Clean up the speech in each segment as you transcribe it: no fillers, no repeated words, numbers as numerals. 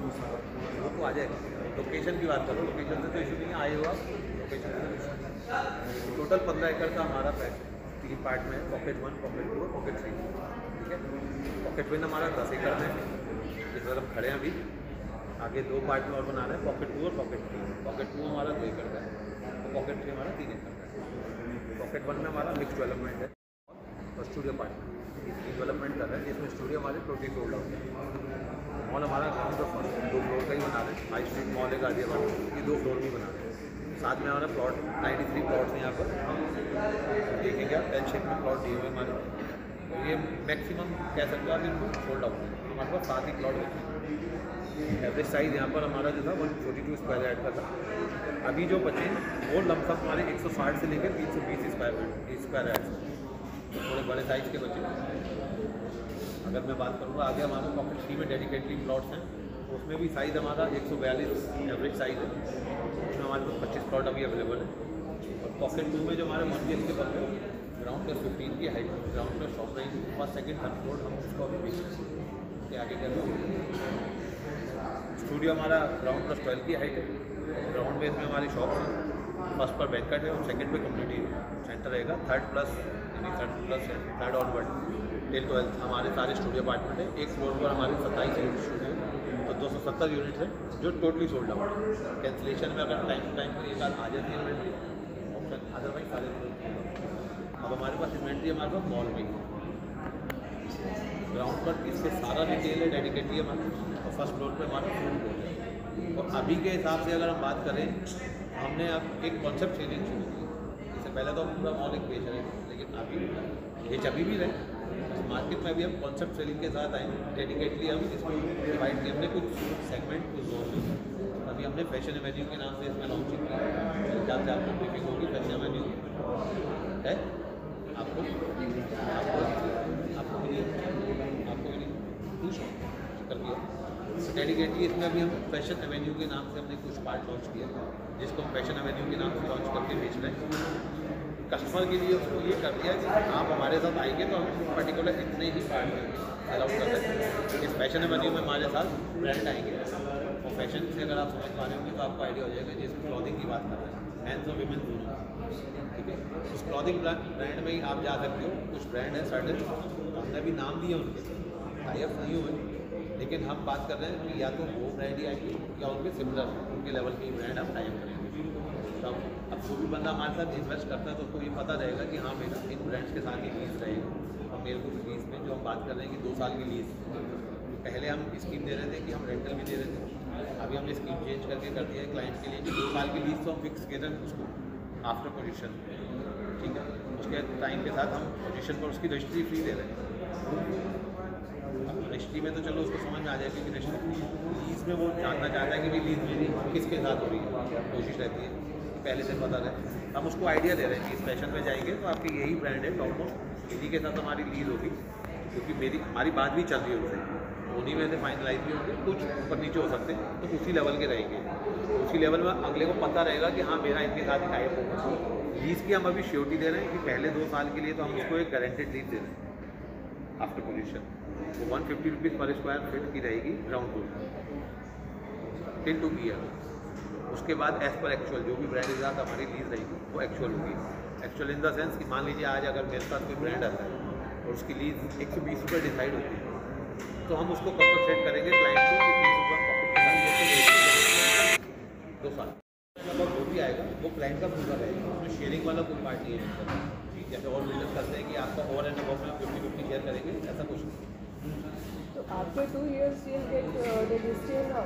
वो तो आ जाएगा। लोकेशन की बात करो, लोकेशन से तो इशू नहीं है, आए हो आप लोकेशन से। टोटल 15 एकड़ का हमारा पैक 3 पार्ट में है, पॉकेट 1, पॉकेट 2 और पॉकेट 3, ठीक है। पॉकेट 1 हमारा 10 एकड़ में है, जिस पर हम खड़े हैं अभी। आगे 2 पार्ट में और बना रहे हैं, पॉकेट 2 और पॉकेट 3। पॉकेट 2 हमारा 2 एकड़ का है और पॉकेट 3 हमारा 3 एकड़ का है। पॉकेट 1 में हमारा मिक्स डेवलपमेंट है और स्टूडियो पार्ट में डेवलपमेंट कर रहे हैं, जिसमें स्टूडियो हमारे 20 फ्लोर डाउन है। मॉल हमारा ग्राउंड का फर्स्ट 2 फ्लोर का ही बना रहे हैं। हाई स्ट्रीट मॉल है गाजियाबाद, ये 2 फ्लोर भी बना रहे हैं। साथ में हमारा प्लॉट 93 प्लॉट्स हैं यहाँ पर, देखेंगे आप एल शेप में प्लॉट दिए हुए हमारे। ये मैक्सिमम कह सकते हो आप इनको सोल्ड आउट है। हमारे पास 7 ही प्लॉट बचे। एवरेज साइज़ यहाँ पर हमारा जो था 142 स्क्वायर यार्ड का था। अभी जो बचे वो लमसम हमारे 160 से लेकर 320 स्क्वायर यार्ड, तो थोड़े बड़े साइज़ के बचे। अगर मैं बात करूँगा आगे हमारे पॉकेट 3 में डेडिकेटली प्लॉट्स हैं, उसमें भी साइज़ हमारा 142 एवरेज साइज़ है। उसमें हमारे पास 25 प्लॉट अभी अवेलेबल है। और पॉकेट 2 में जो हमारे 1 BHK पर है, ग्राउंड प्लस 15 की height, ground plus shop range, first second third floor, हम उसको अभी बेच सकते हैं। उसके आगे क्या स्टूडियो हमारा ग्राउंड प्लस 12 की हाइट है। ग्राउंड बेस में हमारी शॉप है, फर्स्ट पर बैंकट है और सेकंड पे कम्युनिटी सेंटर रहेगा। Third plus third onward till 12 हमारे सारे स्टूडियो अपार्टमेंट है। एक फ्लोर पर हमारे 27 यूनिट स्टूडियो, तो 270 यूनिट है जो टोटली सोल्ड आउट है। कैंसिलेशन में अगर टाइम टू टाइम पर एक बार आ जाती है इन्वेंट्री ऑप्शन, अदरवाइज सारे अब हमारे पास इन्वेंट्री हमारे पास मॉल में ग्राउंड पर इससे सारा डिटेल है डेडिकेटली हमारा, और फर्स्ट फ्लोर पे हमारा फूड कोर्ट है। और अभी के हिसाब से अगर हम बात करें, हमने अब एक कॉन्सेप्ट सेलिंग शुरू की। इससे पहले तो हम पूरा मॉल एक बेच रहे थे, लेकिन अभी भी रहे मार्केट में। अभी हम कॉन्सेप्ट सेलिंग के साथ आए, डेडिकेटली हम इसको डिवाइड किए। हमने कुछ सेगमेंट कुछ जोन, अभी हमने फैशन एवेन्यू के नाम से इसमें लॉन्चिंग की। जहाँ से आपको ब्रीफिंग होगी, फैशन एवेन्यू है, आपको कर दिया। तो डेडिकेटली इसमें अभी हम फैशन एवेन्यू के नाम से हमने कुछ पार्ट लॉन्च किया, जिसको हम फैशन एवेन्यू के नाम से लॉन्च करके बेच रहे हैं। कस्टमर के लिए उसको ये कर दिया कि आप हमारे साथ आएंगे तो हम पर्टिकुलर इतने ही पार्ट अलाउ कर सकते हैं। इस फैशन एवेन्यू में हमारे साथ ब्रांड आएंगे, और फैशन से अगर आप समझ पा रहे होंगे तो आपको आइडिया हो जाएगा। जिस क्लॉथिंग की बात कर रहे हैं, मेंस और वीमेन दोनों, ठीक है। उस क्लॉथिंग ब्रांड में ही आप जा सकते हो। कुछ ब्रांड है सर्टेन, हमने भी नाम दिए उनके, टाइप नहीं हुए, लेकिन हम बात कर रहे हैं कि या तो वो ब्रांड ही आएगी या उनके सिमिलर उनके लेवल के ब्रांड हम टाइप करेंगे। तो अब कोई भी बंदा हमारे साथ इन्वेस्ट करता है तो उसको ये पता रहेगा कि हाँ मेरा इन ब्रांड्स के साथ ही लीज रहेगा। और मेरे को लीज में जो हम बात कर रहे हैं कि 2 साल की लीज, पहले हम स्कीम दे रहे थे कि हम रेंटल भी दे रहे थे। अभी हमने स्कीम चेंज करके कर दिया है क्लाइंट के लिए कि 2 साल की लीज तो हम फिक्स कर रहे हैं उसको आफ्टर पोजीशन, ठीक है। उसके टाइम के साथ हम पोजीशन पर उसकी रजिस्ट्री फी दे रहे हैं। रजिस्ट्री में तो चलो उसको समझ में आ जाएगी कि रजिस्ट्री, लीज में वो जानना चाहता है कि भाई लीज मेरी किसके साथ हो रही है, कोशिश रहती है पहले से पता रहे। हम उसको आइडिया दे रहे हैं कि इस फैशन में जाएंगे तो आपकी यही ब्रांड है टॉपमोस्ट, इन्हीं के साथ हमारी लीज होगी, क्योंकि हमारी बात भी चल रही है उनसे, उन्हीं में से फाइनलाइज भी होंगे। कुछ ऊपर नीचे हो सकते हैं, तो उसी लेवल के रहेंगे। उसी लेवल में अगले को पता रहेगा कि हाँ मेरा इनके साथ ही टाइप होगा। लीज की हम अभी श्योरिटी दे रहे हैं कि पहले 2 साल के लिए तो हम उसको एक गारंटेड लीज दे रहे हैं आफ्टर पोजीशन। वो 150 रुपीज़ पर स्क्वायर फीट की रहेगी ग्राउंड फ्लोर टिल 2 ईयर। उसके बाद एज पर एक्चुअल जो भी ब्रांड के साथ हमारी लीज रहेगी वो एक्चुअल होगी। एक्चुअल इन द सेंस कि मान लीजिए आज अगर मेरे साथ कोई ब्रांड आता है और उसकी लीज 120 रुपये डिसाइड होती है, तो हम उसको कंपनसेट करेंगे क्लाइंट को कि 30 रुपये पॉकेट 2 साल जो भी आएगा वो क्लाइंट का पूरा रहेगा। उसमें शेयरिंग वाला कोई पार्ट नहीं है, जैसे और बिजनेस करते हैं कि आपका ओवर एंड अबव में 50-50 शेयर करेंगे, ऐसा कुछ नहीं। So after 2 years you'll get the listing now?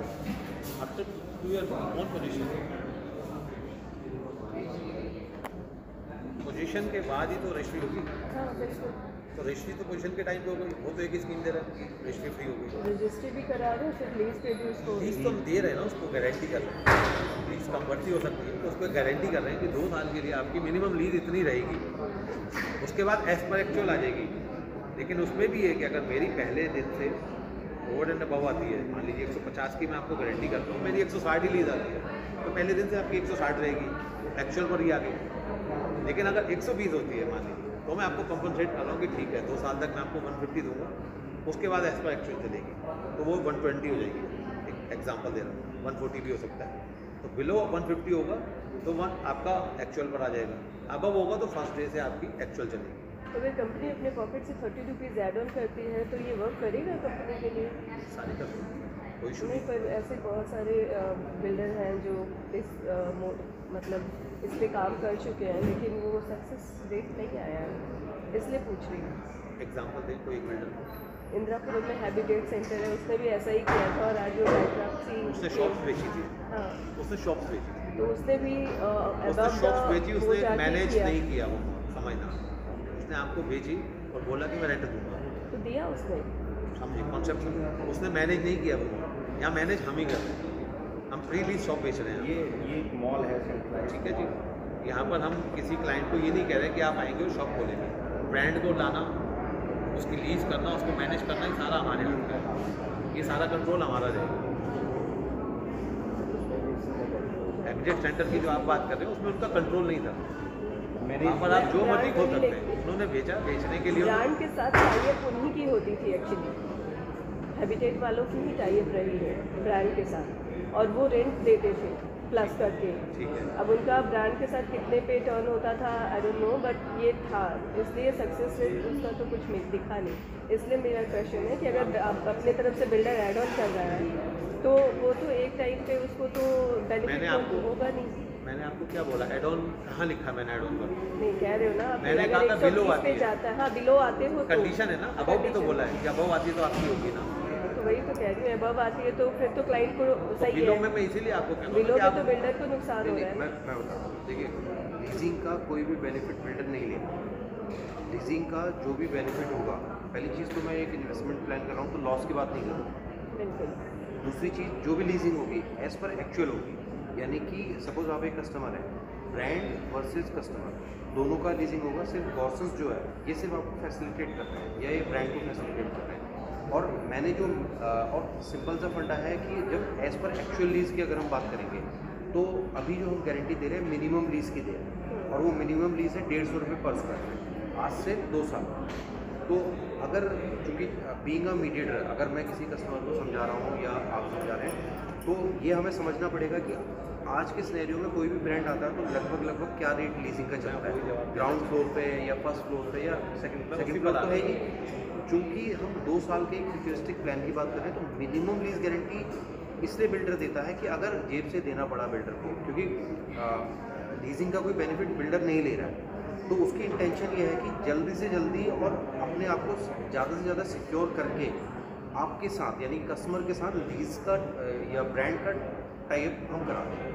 After 2 years on position के बाद ही तो रजिस्ट्री होगी। हाँ बिल्कुल। तो रजिस्ट्री तो पोजीशन के टाइम पे हो गई, वो तो एक ही स्कीम दे रहा है कि रजिस्ट्री फ्री हो गई। रजिस्ट्री भी करा रहे हो, फिर लीज पे भी उसको लीज तो हम दे रहे हैं ना, उसको गारंटी कर रहे हैं। लीज कम बढ़ती हो सकती है, तो उसको गारंटी कर रहे हैं कि 2 साल के लिए आपकी मिनिमम लीज इतनी रहेगी। उसके बाद एज पर एक्चुअल आ जाएगी। लेकिन उसमें भी है कि अगर मेरी पहले दिन से ओवर एंड अबव आती है, मान लीजिए 150 की मैं आपको गारंटी करता हूँ, मेरी 160 ही लीज आती है, तो पहले दिन से आपकी 160 रहेगी, एक्चुअल पर ही आ गई। लेकिन अगर 120 होती है मान लीजिए, तो मैं आपको कंपनसेट कर रहा हूँ कि ठीक है 2 साल तक मैं आपको 150 दूंगा, उसके बाद एज पर एक्चुअल चलेगी, तो वो 120 हो जाएगी। एक एग्जांपल दे रहा हूँ, 140 भी हो सकता है। तो बिलो 150 होगा तो आपका एक्चुअल पर आ जाएगा, अबव होगा तो फर्स्ट डे से आपकी एक्चुअल चलेगी। अगर कंपनी अपने पॉकेट से 30 रुपीज़ ऐड ऑन करती है तो ये वर्क करेगा कंपनी के लिए? सारी कर सकते हैं, कोई इशू नहीं, नहीं। पर ऐसे बहुत सारे बिल्डर हैं जो मतलब इस पे काम कर चुके हैं लेकिन वो सक्सेस रेट नहीं आया है, इसलिए पूछ रही हूँ। एग्जांपल दें कोई बिल्डर। इंदिरापुरम में हैबिटेट सेंटर है, उसने भी ऐसा ही किया था और आज वो बैंक्रप्सी। उसने शॉप्स बेची थी। हाँ, उसने शॉप्स बेची थी। तो उसने भी उसने शॉप्स बेची, उसने मैनेज नहीं किया वो, समझना। उसने आपको बेची और बोला कि मैं रेंट दूंगा, तो दिया उसने। समझिए कॉन्सेप्ट। उसने मैनेज नहीं किया वो, यहाँ मैनेज हम ही कर रहे हैं, हम फ्री लीज शॉप बेच रहे हैं। ये एक मॉल है सेंट्रलाइज, ठीक है जी। यहाँ पर हम किसी क्लाइंट को ये नहीं कह रहे कि आप आएंगे और शॉप खोलेंगे। ब्रांड को लाना, उसकी लीज करना, उसको मैनेज करना, ये सारा हमारे हाथ का है, ये सारा कंट्रोल हमारा रहेगा। हैबिटेट सेंटर की जो आप बात कर रहे हो उसमें उनका कंट्रोल नहीं था, वहाँ पर आप जो मर्जी खोल सकते हैं। उन्होंने बेचा, बेचने के लिए ब्रांड के साथ टाइप उन्हीं की होती थी एक्चुअली, हैबिटेट वालों की ही टाइप रही है ब्रांड के साथ, और वो रेंट देते थे प्लस करके। ठीक है। अब उनका ब्रांड के साथ कितने पे टर्न होता था आई डोंट नो, बट ये था, इसलिए सक्सेस रेट उसका तो कुछ दिखा नहीं। इसलिए मेरा क्वेश्चन है कि अगर आप अपने तरफ से बिल्डर ऐड ऑन कर रहा है तो वो तो एक टाइम पे उसको तो बेनिफिट होगा नहीं। मैंने आपको क्या बोला, एड ऑन कहाँ लिखा है? मैंने एड ऑन पर नहीं कह रहे हो ना, मैंने कहा था बिलो आती है, जाता है। हाँ, बिलो आते हो कंडीशन है ना, अबव भी तो बोला है कि अबव आती है तो आपकी होगी ना। तो वही तो कह रही हूँ, अबव आती है तो फिर तो क्लाइंट को सही बिलो है। में मैं इसीलिए आपको कह रहा बिलो हूँ कि में आप तो बिल्डर को नुकसान हो रहा है। मैं बता रहा हूँ, देखिए लीजिंग का कोई भी बेनिफिट बिल्डर नहीं लेगा। लीजिंग का जो भी बेनिफिट होगा, पहली चीज़ तो मैं एक इन्वेस्टमेंट प्लान कर रहा हूँ तो लॉस की बात नहीं कर रहा। बिल्कुल। दूसरी चीज़, जो भी लीजिंग होगी एज़ पर एक्चुअल होगी, यानी कि सपोज आप एक कस्टमर है, ब्रांड वर्सेस कस्टमर दोनों का लीजिंग होगा। सिर्फ गॉर्सन्स जो है ये सिर्फ आपको फैसिलिटेट कर रहे हैं या ये ब्रांड को फैसिलिटेट कर रहे हैं। और मैंने जो और सिंपल सा फंडा है कि जब एज़ पर एक्चुअल लीज की अगर हम बात करेंगे तो अभी जो हम गारंटी दे रहे हैं मिनिमम लीज की दे रहे हैं, और वो मिनिमम लीज है 150 रुपये पर स्क्वायर फीट, आज से 2 साल। तो अगर चूँकि बीइंग अ मीडिएटर, अगर मैं किसी कस्टमर को समझा रहा हूँ या आप समझा रहे हैं, तो ये हमें समझना पड़ेगा कि आज के सिनेरियो में कोई भी ब्रांड आता है तो लगभग क्या रेट लीजिंग का चलता है, ग्राउंड फ्लोर पे या फर्स्ट फ्लोर पे या सेकंड फ्लोर तो है ही। चूँकि हम 2 साल के एक फ्यूचरिस्टिक प्लान की बात करें तो मिनिमम लीज गारंटी इसलिए बिल्डर देता है कि अगर जेब से देना पड़ा बिल्डर को, क्योंकि लीजिंग का कोई बेनिफिट बिल्डर नहीं ले रहा है, तो उसकी इंटेंशन ये है कि जल्दी से जल्दी और अपने आप को ज़्यादा से ज़्यादा सिक्योर करके आपके साथ यानी कस्टमर के साथ लीज का या ब्रांड का टाइप हम करा दें।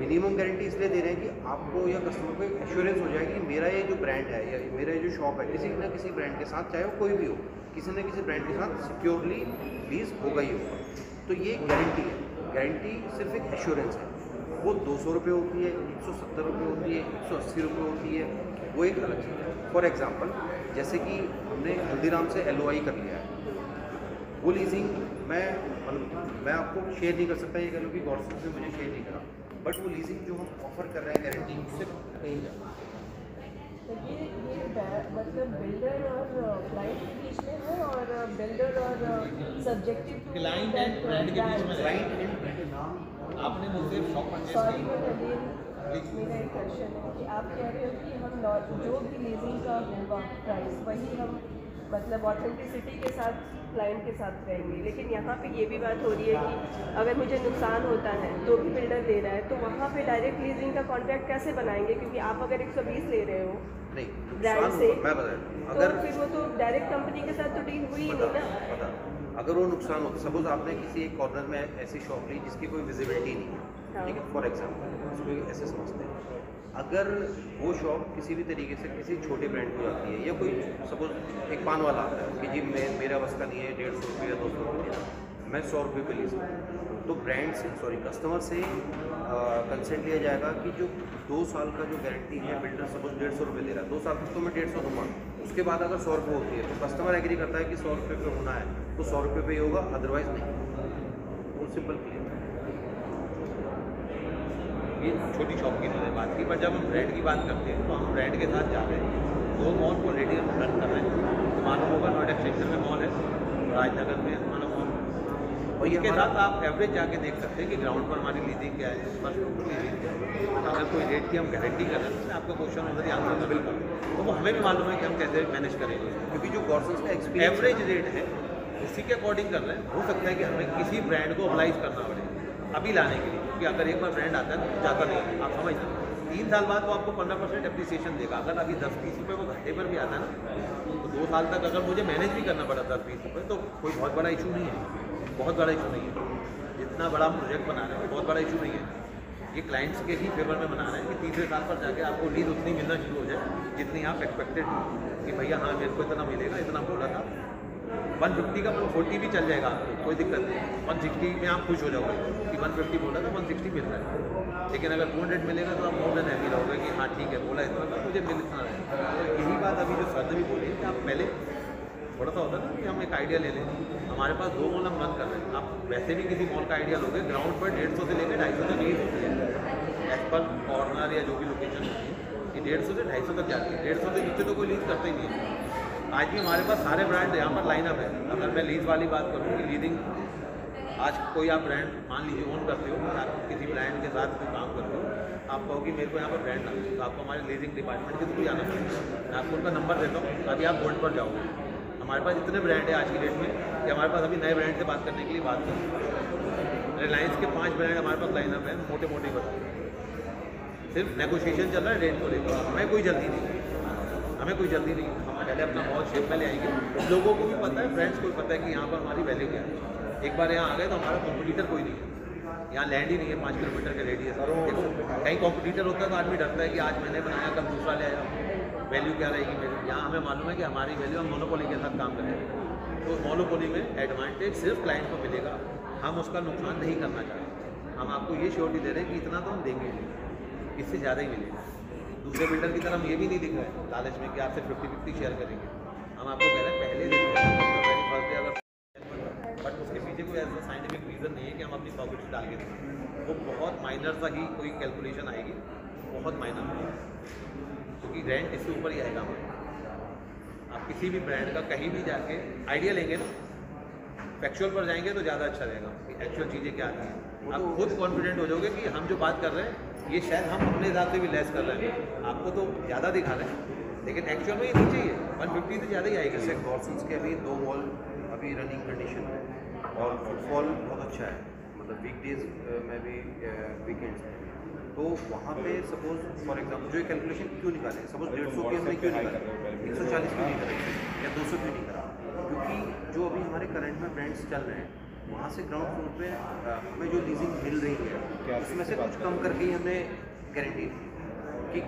मिनिमम गारंटी इसलिए दे रहे हैं कि आपको या कस्टमर को एश्योरेंस हो जाए कि मेरा ये जो ब्रांड है या मेरा ये जो शॉप है किसी न किसी ब्रांड के साथ, चाहे वो कोई भी हो, किसी न किसी ब्रांड के साथ सिक्योरली लीज होगा ही होगा। तो ये गारंटी है, गारंटी सिर्फ एक एश्योरेंस है। वो 200 रुपये होती है, 170 रुपये होती है, 180 रुपये होती है, वो एक अलग चीज़ है। फॉर एग्जांपल जैसे कि हमने हल्दीराम से LOI कर लिया है, वो लीजिंग मैं आपको शेयर नहीं कर सकता, ये कह लो कि गॉर्सन्स ने मुझे शेयर नहीं करा, बट वो लीजिंग जो हम ऑफर कर रहे हैं गारंटी उससे कहीं जाता है। तो ये मतलब बिल्डर और क्लाइंट के बीच में है और बिल्डर और सब्जेक्टिव क्लाइंट एंड ब्रांड के बीच में क्लाइंट एंड ब्रांड आपने मुझसे शॉप परचेज सॉरी की, बट अगेन मेरा एक क्वेश्चन है कि आप कह रहे हो कि हम जो भी लीजिंग का होगा प्राइस वही हम मतलब ऑथेंटिसिटी के साथ क्लाइंट के साथ रहेंगे, लेकिन यहाँ पे ये भी बात हो रही है कि अगर मुझे नुकसान होता है तो भी बिल्डर दे रहा है, तो वहाँ पे डायरेक्ट लीजिंग का कॉन्ट्रैक्ट कैसे बनाएंगे? क्योंकि आप अगर 120 ले रहे हो नहीं, ब्रांड नुकसान से, होगा, मैं बता रहा हूँ, तो अगर फिर वो तो डायरेक्ट कंपनी के साथ तो डील हुई ही नहीं ना। पता अगर वो नुकसान होता, सपोज आपने किसी एक कॉर्नर में ऐसी शॉप ली जिसकी कोई विजिबिलिटी नहीं है, हाँ। ठीक है, फॉर एग्जाम्पल उसको ऐसे समझते हैं, अगर वो शॉप किसी भी तरीके से किसी छोटे ब्रांड को जाती है या कोई सपोज एक पान वाला आता है कि जी मेरा बस का नहीं है 150 रुपये या 200 रुपये, मैं 100 रुपये पे लीज करूँ, तो ब्रांड से कस्टमर से कंसेंट लिया जाएगा कि जो 2 साल का जो गारंटी है बिल्डर सपोज 150 रुपये दे रहा है, 2 साल तक तो मैं 150 दूँगा, उसके बाद अगर 100 रुपये होती है तो कस्टमर एग्री करता है कि 100 रुपये पे होना है तो 100 रुपये पे ही होगा, अदरवाइज नहीं। वो सिंपल क्लियर। ये छोटी शॉप की मैंने बात की, पर जब हम ब्रांड की बात करते हैं तो हम ब्रांड के साथ जा रहे हैं, 2 मॉल को ऑलरेडी हम रन कर रहे हैं। तो मालूम होगा नोएडा सेक्टर में मॉल है, राजनगर में मालूम होगा, और ये उसके हमारा साथ आप एवरेज जाके देख सकते हैं कि ग्राउंड पर हमारी लीजिंग क्या है, फर्स्ट फ्लोर की लीजिंग क्या है। अगर कोई रेट की हम गारंटी कर रहे हैं तो आपका क्वेश्चन होता है आंसर में बिल्कुल, तो वो हमें भी मालूम है कि हम कैसे मैनेज करेंगे, क्योंकि जो गॉर्सन्स का एक्सपीरियंस एवरेज रेट है उसी के अकॉर्डिंग कर रहे हैं। हो सकता है कि हमें किसी ब्रांड को अप्लाइज करना पड़े अभी लाने के लिए, क्योंकि अगर एक बार ब्रांड आता है तो जाता नहीं है, आप समझ सकते 3 साल बाद वो आपको 15% एप्रिसिएशन देगा। अगर अभी 10-20 रुपये वो घाटे पर भी आता है ना, तो 2 साल तक अगर मुझे मैनेज भी करना पड़ा 10-20 रुपये तो कोई बहुत बड़ा इशू नहीं है, बहुत बड़ा इशू नहीं है। जितना बड़ा हम प्रोजेक्ट बना रहे हैं बहुत बड़ा इशू नहीं है। ये क्लाइंट्स के ही फेवर में बना रहे हैं कि तीसरे साल पर जाके आपको लीड उतनी मिलना शुरू हो जाए जितनी आप एक्सपेक्टेड कि भैया हाँ मेरे को इतना मिलेगा, इतना बोला था। 150 का 140 भी चल जाएगा आपको, कोई दिक्कत नहीं। 160 में आप खुश हो जाओगे कि 150 बोला था 160 मिल रहा है, लेकिन अगर 200 मिलेगा तो आप मोर देन हैप्पी रहोगे कि हाँ ठीक है बोला इतना था, मुझे मिल इतना है। तो यही बात अभी जो सर ने भी बोली है कि आप पहले थोड़ा सा होता है ना कि हम एक आइडिया ले लें। हमारे पास 2 मॉल हम बंद कर रहे हैं, आप वैसे भी किसी मॉल का आइडिया लोगे ग्राउंड पर 150 से लेकर 250 तक लीज होती है एज पर कॉर्नर या जो भी लोकेशन होती है, ये 150 से 250 तक जाती है। 150 से नीचे तो कोई लीज करता ही नहीं है। आज भी हमारे पास सारे ब्रांड यहाँ पर लाइनअप है। अगर मैं लीज वाली बात करूँ कि लीजिंग आज कोई आप ब्रांड मान लीजिए ओन करते हो, आप किसी ब्रांड के साथ कोई काम करते हो, आप कहो कि मेरे को यहाँ पर ब्रांड ना, तो आपको हमारे लीजिंग डिपार्टमेंट के थ्रू जाना पड़ेगा। मैं आपको उनका नंबर देता हूँ, अभी आप गोल्ड पर जाओगे। हमारे पास इतने ब्रांड है आज की डेट में कि हमारे पास अभी नए ब्रांड से बात करने के लिए बात करें। रिलायंस के 5 ब्रांड हमारे पास लाइनअप है, मोटे मोटे बता, सिर्फ नेगोशिएशन चल रहा है रेट को लेकर। हमें कोई जल्दी नहीं, हमें कोई जल्दी नहीं। हम पहले अपना मॉल शेप में ले आएंगे, लोगों को भी पता है, फ्रेंड्स को भी पता है कि यहाँ पर हमारी वैल्यू क्या है। एक बार यहाँ आ गए तो हमारा कॉम्पिटिटर कोई नहीं है, यहाँ लैंड ही नहीं है 5 किलोमीटर के रेडियस। देखो कहीं कॉम्पिटिटर होता है तो आदमी डरता है कि आज मैंने बनाया कल दूसरा ले आया, वैल्यू क्या रहेगी मेरी। यहाँ हमें मालूम है कि हमारी वैल्यू, हम मोनोपोली के साथ काम करेंगे, तो मोनोपोली में एडवांटेज सिर्फ क्लाइंट को मिलेगा, हम उसका नुकसान नहीं करना चाहते। हम आपको ये श्योरिटी दे रहे हैं कि इतना तो हम देंगे, इससे ज़्यादा ही मिलेगा। दूसरे बिल्डर की तरह हम ये भी नहीं दिख रहे हैं लालच में कि आपसे 50-50 शेयर करेंगे। हम आपको कह रहे हैं पहले दिन पहली फर्स्ट डे अगर, बट उसके पीछे कोई ऐसा साइंटिफिक रीज़न नहीं है कि हम अपनी प्रॉफिट डाल के दें। वो बहुत माइनर सा ही कोई कैलकुलेशन आएगी, बहुत माइनर, क्योंकि रेंट इससे ऊपर ही आएगा हमारा। आप किसी भी ब्रांड का कहीं भी जाके आइडिया लेंगे ना, फैक्चुअल पर जाएंगे तो ज़्यादा अच्छा रहेगा कि एक्चुअल चीज़ें क्या आती हैं। आप खुद कॉन्फिडेंट हो जाओगे कि हम जो बात कर रहे हैं ये शायद हम अपने हिसाब से भी लेस कर रहे हैं, आपको तो ज़्यादा दिखा रहे हैं, लेकिन एक्चुअल में ये नीचे ही है, 150 से ज़्यादा ही आएगी। जैसे गॉर्सन्स के अभी 2 मॉल अभी रनिंग कंडीशन में और फुटफॉल बहुत अच्छा है, मतलब वीकडेज में भी वीकेंड्स में। तो वहाँ पे सपोज फॉर एग्जांपल जो कैलकुलेशन क्यों निकालें, सपोज 150 की हमने क्यों निकाले, 140 क्यों नहीं करें या 200 क्यों नहीं करा, क्योंकि जो अभी हमारे करंट में ब्रांड्स चल रहे हैं वहाँ से ग्राउंड फ्लोर पे हमें जो लीजिंग मिल रही है उसमें से कुछ कम करके ही हमने गारंटी दी कि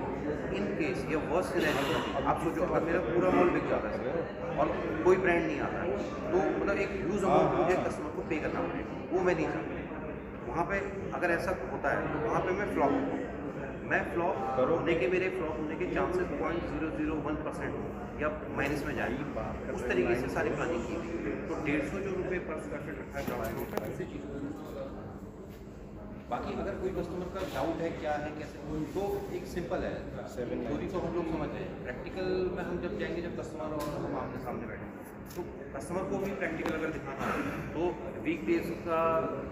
इन केस या वर्स्ट सिनेरियो आप सोचो अगर मेरा पूरा मॉल बिक जाता है और कोई ब्रांड नहीं आता है तो मतलब एक ह्यूज अमाउंट मुझे कस्टमर को पे करना पड़ेगा, वो मैं नहीं चाहता। वहाँ पे अगर ऐसा होता है तो वहाँ पे मैं फ्लॉप होता हूँ। मैं फ्लॉप होने के, मेरे फ्लॉप होने के चांसेस 0.001% या माइनस में जाएगी। उस तरीके से सारी प्लानिंग की गई। तो 150 जो रुपये पर स्क्वायर फीट रखा है ग्राउंड फ्लोर पर, किसी चीज़ बाकी अगर कोई कस्टमर का डाउट है क्या है कैसे, तो एक सिंपल है, थ्योरी तो हम लोग समझ रहे हैं, प्रैक्टिकल में हम जब जाएंगे, जब कस्टमर और हम आमने सामने बैठेंगे तो कस्टमर को भी प्रैक्टिकल अगर दिखाना है तो वीकडेज का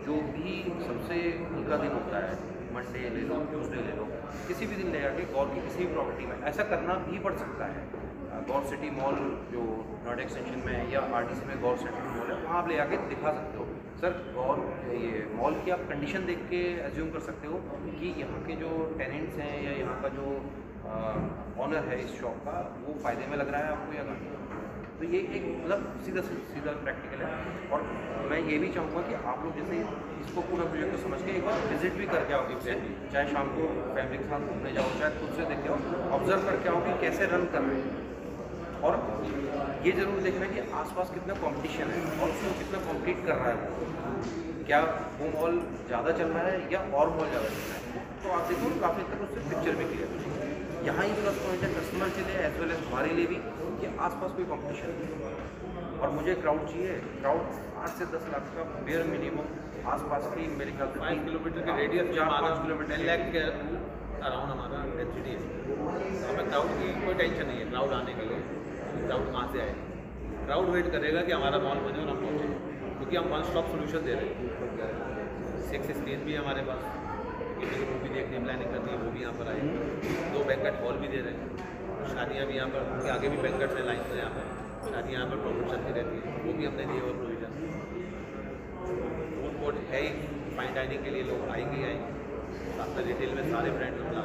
जो भी सबसे हल्का दिन होता है, मंडे ले लो, ट्यूसडे ले लो, किसी भी दिन ले जाके गौर की किसी भी प्रॉपर्टी में ऐसा करना भी पड़ सकता है। गौर सिटी मॉल जो नोएडा एक्सटेंशन में है या आरटीसी में गौर सिटी मॉल है, वहाँ आप ले आके दिखा सकते हो सर। और ये मॉल की आप कंडीशन देख के एज्यूम कर सकते हो कि यहाँ के जो टेनेंट्स हैं या यहाँ का जो ऑनर है इस शॉप का, वो फ़ायदे में लग रहा है आपको या नहीं। तो ये एक मतलब सीधा प्रैक्टिकल है। और मैं ये भी चाहूँगा कि आप लोग जैसे इसको पूरा प्रोजेक्ट को समझ के एक बार विजिट भी करके आओ, चाहे शाम को फैमिली के साथ घूमने जाओ, चाहे खुद से देख के आओ, ऑब्जर्व करके आओ कि कैसे रन कर रहे हैं। और ये ज़रूर देखना कि आसपास कितना कंपटीशन है और उसको कितना कॉम्पीट कर रहा है वो, क्या वो मॉल ज़्यादा चल रहा है या और मॉल ज़्यादा चल रहा है। तो आप देखो काफ़ी तक उससे पिक्चर भी क्लियर हो। यहाँ ही प्लस पॉइंट है कस्टमर के लिए एज वेल एज हमारे लिए भी कि आसपास कोई कंपटीशन नहीं। और मुझे क्राउड चाहिए, क्राउड 8 से 10 लाख का बेयर मिनिमम आसपास की, मेरे ख्याल से 5 किलोमीटर के रेडियस 4-5 किलोमीटर 10 लाख के अराउंड हमारा डेंसिटी है। हमें क्राउड की कोई टेंशन नहीं है, क्राउड आने के लिए। क्राउड कहाँ से आए, क्राउड वेट करेगा कि हमारा मॉल बने और हम पहुँचे। क्योंकि हम वन स्टॉप सोल्यूशन दे रहे हैं। 6 स्टेज भी है हमारे पास, किसी को मूवी देखनी प्लानिंग करनी है वो भी यहाँ पर आएगी। 2 बैंकेट हॉल भी दे रहे हैं, शादियाँ भी यहाँ पर, उनके आगे भी बैंकेट्स हैं लाइन से, यहाँ पर शादी यहाँ पर प्रॉब्लम चलती रहती है, वो भी हमने दिए हुए प्रोविजन। फूड कोर्ट है ही, फाइन डाइनिंग के लिए लोग आएंगे आएंगे, साथ में रिटेल में सारे ब्रांड हम ला,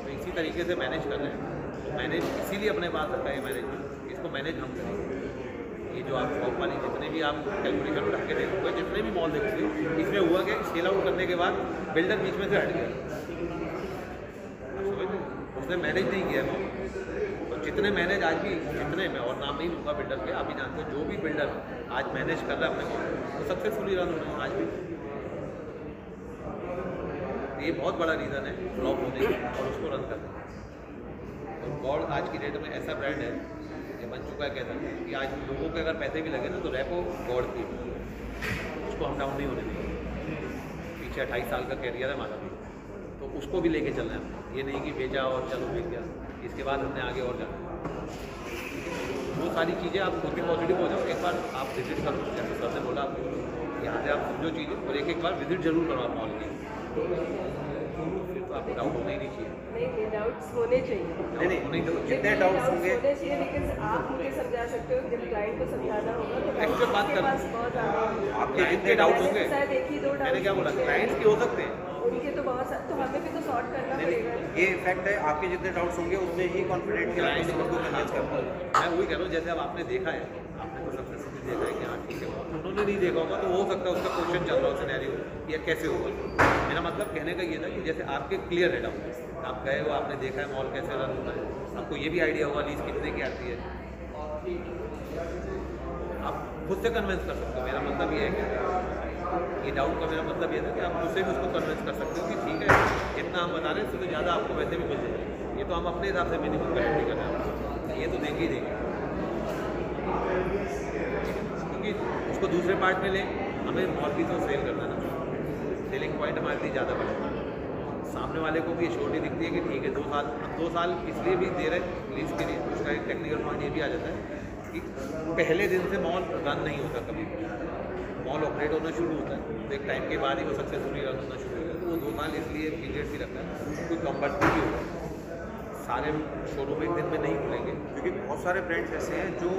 तो इसी तरीके से मैनेज कर रहे हैं। तो मैनेज इसीलिए अपने पास रखा है मैनेजमेंट, इसको मैनेज हम करेंगे। ये जो आप शॉप वाली जितने भी आप कैलकुलेशन उठा के देखोगे, जितने भी मॉल देखोगे, इसमें हुआ क्या, सेल आउट करने के बाद बिल्डर बीच में से हट गया, उसने मैनेज नहीं किया मॉल। तो जितने मैनेज आज भी, जितने में, और नाम नहीं लूँगा बिल्डर के, आप भी जानते हो, जो भी बिल्डर आज मैनेज कर रहा है अपने मॉल, तो सक्सेसफुली रन हो रहे हैं आज भी। ये बहुत बड़ा रीज़न है फ्लॉप होने का, और उसको रन करने का। तो गॉड आज की डेट में ऐसा ब्रांड है, ये बन चुका है, कह सकते हैं कि आज लोगों के अगर पैसे भी लगे ना, तो रैपो गॉड की, उसको हम डाउन नहीं होने देंगे। पीछे 28 साल का कैरियर है हमारा भी, तो उसको भी लेके चलना है। ये नहीं कि बेचा और चलो बेच गया, इसके बाद हमने आगे और जाना। वो सारी चीज़ें आप खुद भी पॉजिटिव हो जाओ, एक बार आप विजिट करो, जैसे सर ने बोला, यहाँ से आप समझो चीज़ें, और एक बार विजिट जरूर करो आप मॉल की, फिर तो आपको डाउट होना ही नहीं चाहिए। नहीं, डाउट्स होने चाहिए। नहीं, जितने डाउट्स होंगे होने चाहिए, लेकिन आप मुझे समझा सकते हो, जब क्लाइंट को समझाना होगा तो एक्चुअल बात कर, बहुत ज़्यादा आपके जितने डाउट होंगे, शायद एक ही 2 डाउट, मैंने क्या बोला, क्लाइंट्स के हो सकते हैं, उनके तो बहुत सारे, तो हमें भी तो सॉर्ट करना पड़ेगा। ये फैक्ट है, आपके जितने डाउट्स होंगे उतने ही कॉन्फिडेंट के क्लाइंट कस्टमर को कन्विंस कर पाओगे। मैं वही कह रहा हूँ, जैसे अब आपने देखा है, आपने तो सक्सेसफुली देखा है कि हाँ ठीक है, उन्होंने नहीं देखा होगा तो हो सकता है उसका क्वेश्चन चल रहा हो सिनेरियो, या कैसे होगा। मेरा मतलब कहने का ये था कि जैसे आपके क्लियर है डाउट, आप गए हो, आपने देखा है मॉल कैसे रन होता है, आपको ये भी आइडिया होगा लीज कितने की आती है, आप खुद से कन्विंस कर सकते हो। मेरा मतलब ये है कि ये डाउट का मेरा मतलब ये था कि आप खुद से भी उसको कन्विंस कर सकते हो कि ठीक है, जितना हम बता रहे हैं उससे ज़्यादा आपको वैसे भी मिल जाएगा। ये तो हम अपने हिसाब से मिनिमम गारंटी कर रहे हैं, ये तो देंगे ही देंगे, क्योंकि उसको दूसरे पार्ट में ले, हमें मॉल भी तो सेल करना है ना, सेलिंग पॉइंट हमारे लिए ज़्यादा बढ़ेगा। सामने वाले को भी श्योरिटी दिखती है कि ठीक है 2 साल, अब 2 साल इसलिए भी दे रहे लीज के लिए, उसका एक टेक्निकल पॉइंट ये भी आ जाता है कि पहले दिन से मॉल रन नहीं होता, कभी मॉल ऑपरेट होना शुरू होता है तो एक टाइम के बाद ही वो सक्सेसफुली रन होना शुरू होता है। तो वो 2 साल इसलिए पीरियड भी रखता है, कोई कंपल्सरी भी होगा, सारे शोरूम एक दिन में नहीं खुलेंगे, क्योंकि बहुत सारे ब्रांड्स ऐसे हैं जो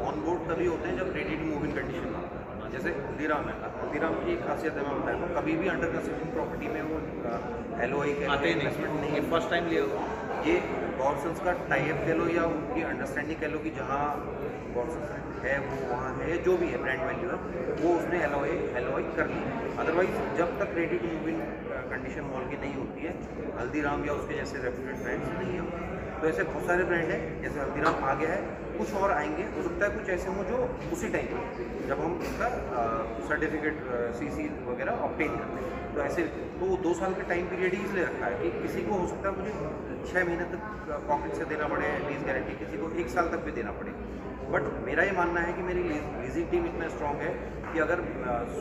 ऑन बोर्ड तभी होते हैं जब ready to move in condition में होता है। जैसे हल्दीराम है, हल्दीराम की एक खासियत है, मैं बताया तो कभी भी अंडर कंस्ट्रक्शन प्रॉपर्टी में वो LOI के आते ही इन्वेस्टमेंट नहीं, नहीं ये फर्स्ट टाइम लिया होगा। ये गॉर्सन्स का टाइप कह लो या उनकी अंडरस्टैंडिंग कह लो कि जहाँ गॉर्सन्स है वो वहाँ है, जो भी है ब्रांड वैल्यू है वो उसने LOI कर ली। अदरवाइज जब तक ready to move in condition mall की नहीं होती है, हल्दीराम या उसके जैसे रेप्यूटेड ब्रांड्स नहीं है। तो ऐसे बहुत सारे ब्रांड हैं, जैसे हल्दीराम आ गया है, कुछ और आएंगे, हो सकता है कुछ ऐसे हों जो उसी टाइम पर जब हम उसका सर्टिफिकेट CC वगैरह ऑब्टेन करते हैं, तो ऐसे तो 2 साल का टाइम पीरियड ही इसलिए रखा है कि किसी को हो सकता है मुझे 6 महीने तक पॉकेट से देना पड़े लीज गारंटी, किसी को 1 साल तक भी देना पड़े। बट मेरा ये मानना है कि मेरी लीजिंग टीम इतना स्ट्रॉन्ग है कि अगर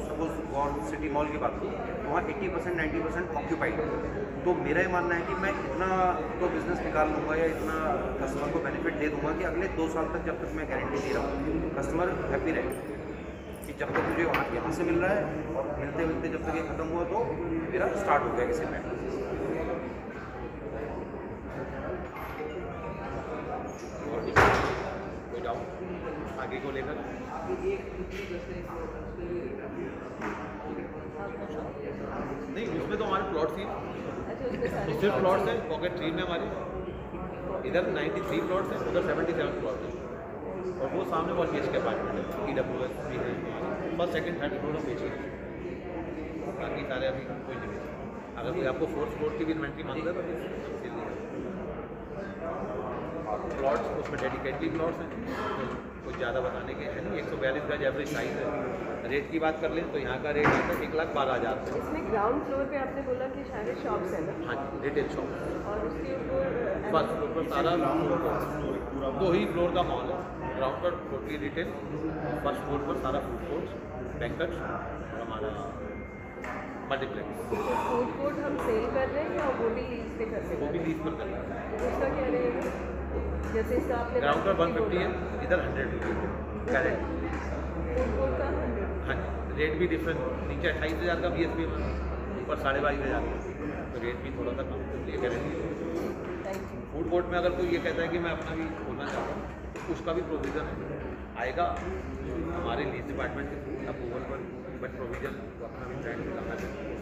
सपोज गौर सिटी मॉल की बात करूँ तो वहाँ 80% 90% ऑक्यूपाइड है, तो मेरा ये मानना है कि मैं इतना तो बिजनेस निकाल लूँगा या इतना कस्टमर को बेनिफिट दे दूँगा कि अगले 2 साल तक जब तक मैं गारंटी दे रहा हूँ कस्टमर हैप्पी रहे कि जब तक मुझे वहाँ यहाँ से मिल रहा है और मिलते मिलते जब तक ये खत्म हुआ तो मेरा स्टार्ट हो गया किसी में। कोई डाउट आगे को लेकर? नहीं, उसमें तो हमारे प्लॉट थी, तो सिर्फ प्लॉट्स हैं पॉकेट 3 में हमारे, इधर 93 प्लॉट्स हैं, उधर 77 प्लॉट हैं, और वो सामने बहुत बेच के अपार्टमेंट है, EWS भी है, फर्स्ट सेकंड थर्ड फ्लोर में बेची है, बाकी सारे अभी कोई नहीं बेचा। अगर कोई आपको 4th फ्लोर की भी इन्वेंट्री मांग रहा है तो अभी सेल नहीं है। प्लॉट्स उसमें डेडिकेटली प्लॉट्स हैं, कुछ ज़्यादा बताने के है नहीं। 142 गज एवरेज साइज़ है। रेट की बात कर लें तो यहाँ का रेट है 1,12,000। इसमें ग्राउंड फ्लोर पे आपने बोला कि सारे शॉप्स हैं ना? हाँ जी, रिटेल शॉप, और उसके ऊपर फर्स्ट फ्लोर पर सारा 2 ही फ्लोर का मॉल है, ग्राउंड पर टोटली रिटेल, फर्स्ट फ्लोर पर सारा फूड कोर्ट, बैंकट और हमारा मल्टीप्लेक्स। फूड कोर्ट हम सेल कर रहे हैं या वो भी लीज पे कर रहे वो हैं? भी लीज पर कर रहा है। उसका क्या रहेगा? जैसे इसका आपने ग्राउंड पर 150 है, इधर 100 रुपये कैरेट। फूड कोर्ट का 100। हाँ जी, रेट भी डिफरेंट, नीचे 28,000 का BSP में, ऊपर 22,500 का, तो रेट भी थोड़ा सा कम ये guarantee. Thank you. Food court में अगर कोई ये कहता है कि मैं अपना भी खोलना चाहता हूँ तो उसका भी प्रोविज़न आएगा हमारे लीज डिपार्टमेंट के अप्रूवल पर, बट प्रोविज़न वो अपना भी ब्रांड लगाना चाहिए।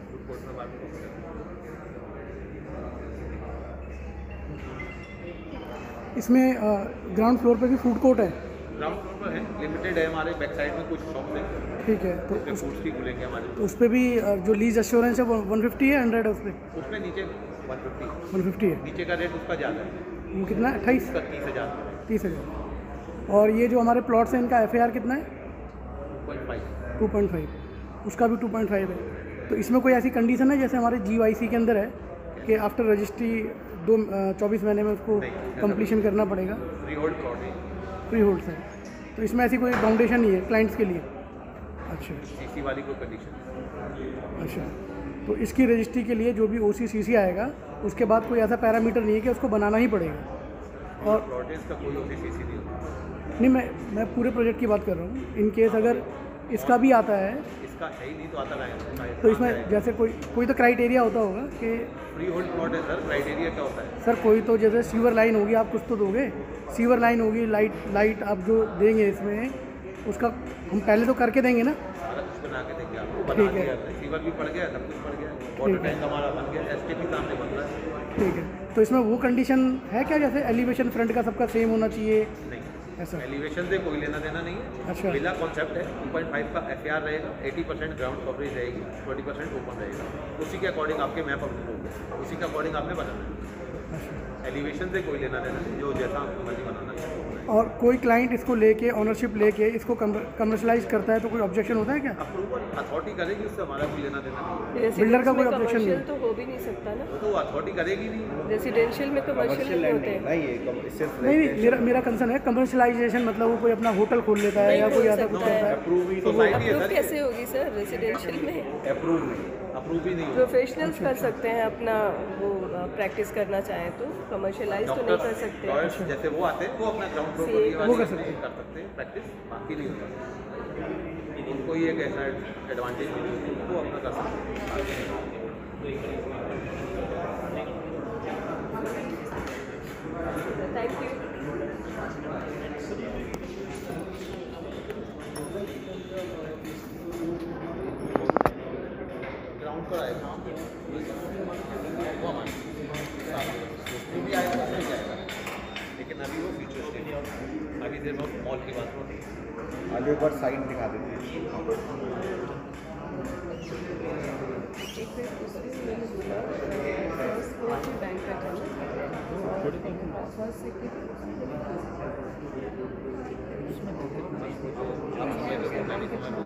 फूड कोर्ट में बात करें इसमें ग्राउंड फ्लोर पे भी फूड कोर्ट है। ग्राउंड फ्लोर पर है, लिमिटेड है, हमारे बैक साइड में कुछ शॉप है, ठीक है, तो उसमें फूड्स की खुलेंगे हमारे, उस पर भी जो लीज एश्योरेंस है वो 150 है, 100 है उस पर? उसमें नीचे 150 150 है। नीचे का रेट उसका ज़्यादा है, वो कितना है? 28? उसका 30,000 30,000। और ये जो हमारे प्लॉट्स हैं इनका FAR कितना है? 2.5। 2.5, उसका भी 2.5 है। तो इसमें कोई ऐसी कंडीशन है जैसे हमारे GYC के अंदर है कि आफ्टर रजिस्ट्री 24 महीने में उसको कंप्लीशन करना पड़ेगा? फ्री होल्ड प्लॉट है, फ्री होल्ड है, तो इसमें ऐसी कोई बाउंडेशन नहीं है क्लाइंट्स के लिए? अच्छा CC वाली कोई कंडीशन। अच्छा, तो इसकी रजिस्ट्री के लिए जो भी OC/CC आएगा उसके बाद कोई ऐसा पैरामीटर नहीं है कि उसको बनाना ही पड़ेगा? और प्लॉटेज का कोई OC/CC नहीं होता, नहीं, मैं पूरे प्रोजेक्ट की बात कर रहा हूँ। इन केस अगर इसका भी आता है इसका है ही नहीं तो आता है, तो इसमें जैसे कोई तो क्राइटेरिया होता होगा कि फ्री होल्ड प्लॉट है सर, क्राइटेरिया क्या होता है? सर कोई तो जैसे सीवर लाइन होगी, आप कुछ तो दोगे, सीवर लाइन होगी, लाइट आप जो देंगे इसमें उसका हम पहले तो करके देंगे ना? सारा कुछ बना के देंगे आपको, बना ठीक है। दिया, सीवर भी पड़ गया, सब कुछ पड़ गया, वाटर टैंक हमारा बन गया, STP सामने बन रहा है। ठीक है, तो इसमें वो कंडीशन है क्या जैसे एलिवेशन फ्रंट का सबका सेम होना चाहिए नहीं, ऐसा? एलिवेशन से कोई लेना देना नहीं है। अच्छा। पहला कॉन्सेप्ट है 2.5 का FAR रहेगा, 80% ग्राउंड कवरेज रहेगी, 20% ओपन रहेगा, उसी के अकॉर्डिंग आपके मैप अपडेट होंगे, उसी के अकॉर्डिंग आपने बनाना है। अच्छा, एलिवेशन से कोई लेना देना नहीं, जो जैसा आपको मर्जी बनाना है। और कोई क्लाइंट इसको लेके ऑनरशिप लेके इसको कमर्शलाइज करता है तो कोई ऑब्जेक्शन होता है क्या? अप्रूवल अथॉरिटी करेगी, उससे हमारा कोई लेना देना नहीं है, बिल्डर का कोई रेसिडेंशियल objection नहीं है? तो हो भी नहीं सकता ना, वो तो अथॉरिटी करेगी नहीं। रेसिडेंशियल में कमर्शियल नहीं होते हैं। नहीं, मेरा कंसर्न है कमर्शलाइजेशन, मतलब वो कोई अपना होटल खोल लेता है या नहीं कोई खोल ऐसा कुछ सकता है। करता है? अप्रूव ही सोसाइटी है अप्रूव सर, कैसे होगी सर रेसिडेंशियल में? अप्रूव नहीं, अप्रूव ही नहीं होगा। प्रोफेशनल्स कर सकते हैं अपना वो प्रैक्टिस करना चाहे तो, कमर्शलाइज तो नहीं कर सकते। लॉयर्स जैसे वो आते हैं वो अपना ग्राउंड फ्लोर See, पर वो कर सकते हैं। कर सकते हैं प्रैक्टिस, बाकी नहीं होता। उनको ये एक ऐसा एडवांटेज मिली है, वो अपना कर सकते हैं। Thank you. ग्राउंड पर आएगा वो हमारे वो भी आएगा, उसमें भी आएगा, लेकिन अभी वो फ्यूचर स्टेज है, अभी देर में मॉल की बात होती है। आगे एक बार साइड दिखा देते हैं। एक फिर उसमें मैंने बोला फर्स्ट फ्लोर की बैंक्वेट है ना, फर्स्ट सेकंड अब ये